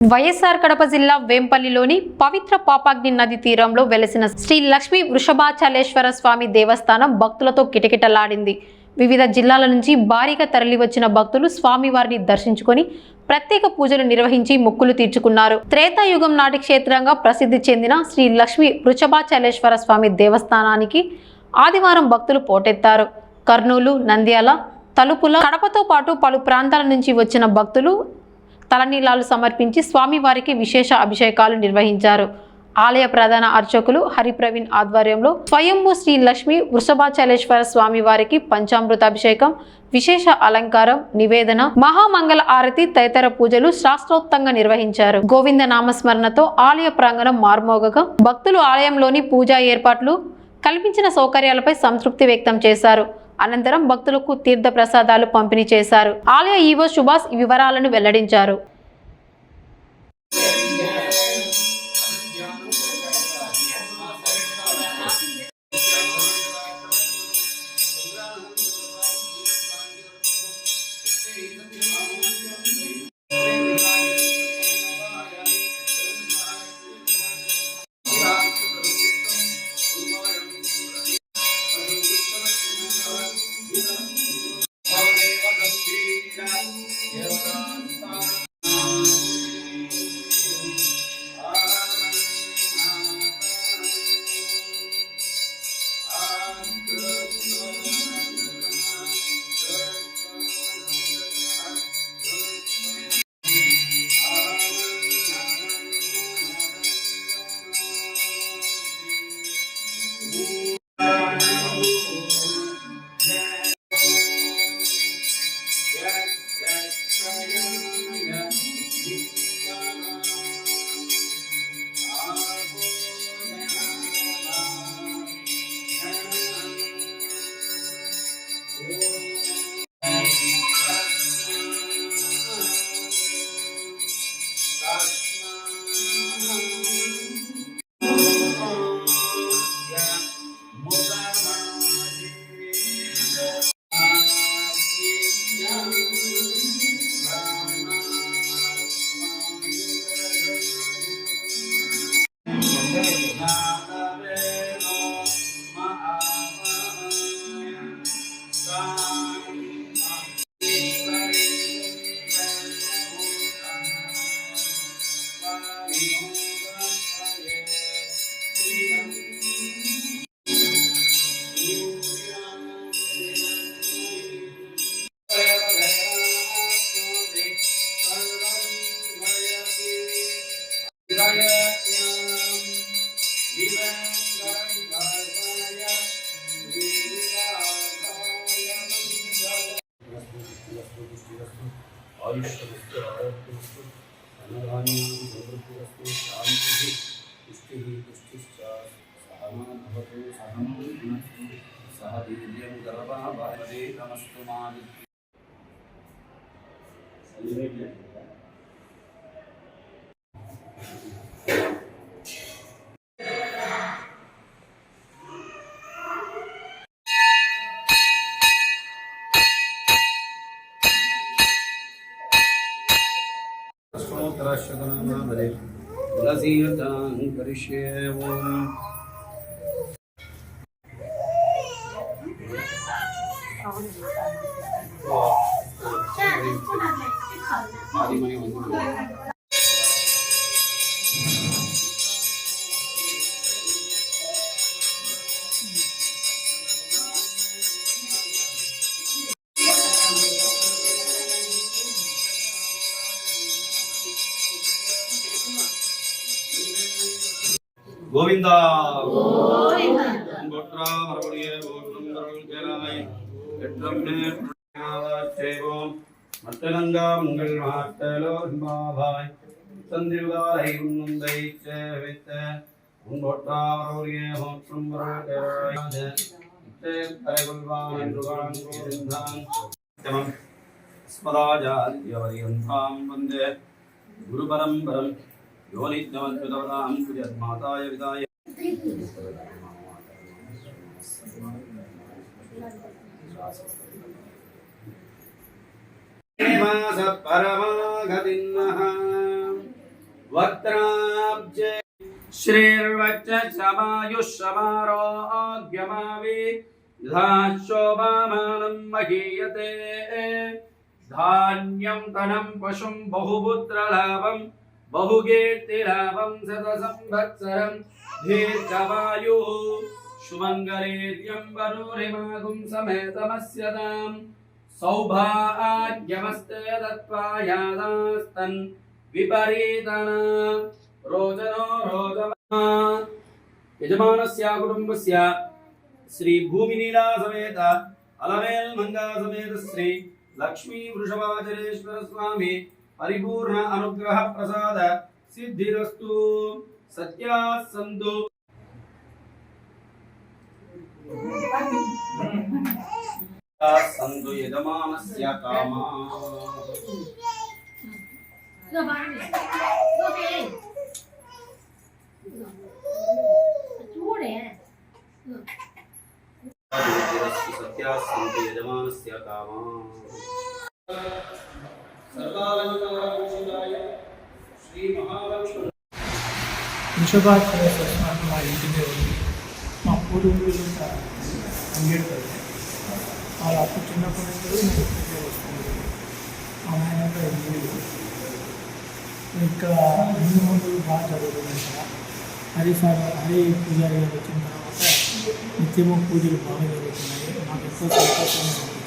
వైఎస్ఆర్ కడప జిల్లా వేంపల్లిలోని పవిత్ర పాపాగ్ని నది తీరంలో వెలసిన శ్రీ లక్ష్మీ వృషభాచలేశ్వర స్వామి దేవస్థానం భక్తులతో కిటకిటలాడింది. వివిధ జిల్లాల నుంచి భారీగా తరలివచ్చిన భక్తులు స్వామివారిని దర్శించుకొని ప్రత్యేక పూజలు నిర్వహించి మొక్కులు తీర్చుకున్నారు. త్రేతాయుగం నాటి క్షేత్రంగా ప్రసిద్ధి చెందిన శ్రీ లక్ష్మీ వృషభాచలేశ్వర స్వామి దేవస్థానానికి ఆదివారం భక్తులు పోటెత్తారు. కర్నూలు, నంద్యాల, తలుపుల, కడపతో పాటు పలు ప్రాంతాల నుంచి వచ్చిన భక్తులు తలనీలాలు సమర్పించి స్వామివారికి విశేష అభిషేకాలు నిర్వహించారు. ఆలయ ప్రధాన అర్చకులు హరిప్రవీణ్ ఆధ్వర్యంలో స్వయంభూ శ్రీ లక్ష్మీ వృషభాచలేశ్వర స్వామి వారికి పంచామృత అభిషేకం, విశేష అలంకారం, నివేదన, మహామంగళ ఆరతి తదితర పూజలు శాస్త్రోక్తంగా నిర్వహించారు. గోవింద నామస్మరణతో ఆలయ ప్రాంగణం మార్మోగగా భక్తులు ఆలయంలోని పూజా ఏర్పాట్లు, కల్పించిన సౌకర్యాలపై సంతృప్తి వ్యక్తం చేశారు. అనంతరం భక్తులకు తీర్థ ప్రసాదాలు పంపిణీ చేశారు. ఆలయ ఈవో సుభాష్ ఈ వివరాలను వెల్లడించారు. गोविंदा गोत्रा मरबड़िये गोत्रम दरल केराय एट्रम्ने चेवो मत्तनंगा मंगल महातलो हिमाभाय संदिवगारै उन्नंदै चेवित गोत्रा मरबड़िये गोत्रम दरल केराय ते परगुलवान रुगान गोविंदान तमं स्मदाजार्यवरियन्तां वन्दे गुरुपरम्परं योनिज्ञवन्तुदवदां कुर्यात्माताय विदाय परमागतिन्नः वक्त्राब्जे श्रीर्वक्षमायुष्यमारोग्यमावि धाशोभामानं महीयते धान्यं तनं पशुं बहुपुत्रलाभं बहुकीर्तिलाभं शतसंवत्सरं दीर्घमायुः शुभङ्करेद्यं वरुरिमागुं समेतमस्यताम् सौभाग्यमस्ते दत्त्वायादास्तन् विपरीतना रोचनो रोचमा यजमानस्य कुटुम्बस्य श्री भूमिनीला समेत अलवेल मंगा समेत श्री लक्ष्मी वृषभाचलेश्वर स्वामी परिपूर्ण अनुग्रह प्रसाद सिद्धिरस्तु सत्या संतु संतु यजमानस्य कामा सत्या संतु यजमानस्य कामा सर्वालंकारभूषिताय श्री महालक्ष्मी వృషభాచలేశ్వర స్వామి మా ఇంటి దేవుడు మా పూర్వీకులు అంగేడుతారు వాళ్ళు అప్పుడు చిన్నప్పటి నుంచి నేను ఇక్కడికే వస్తుంది మా నాయన ఇల్లు ఇక్కడ ముందు ముందు బాగా జరుగుతుంది ఇక్కడ హరి పూజారి గారు వచ్చిన తర్వాత నిత్యము పూజలు బాగా జరుగుతున్నాయి మాకు ఎంతో సంతోషంగా ఉంది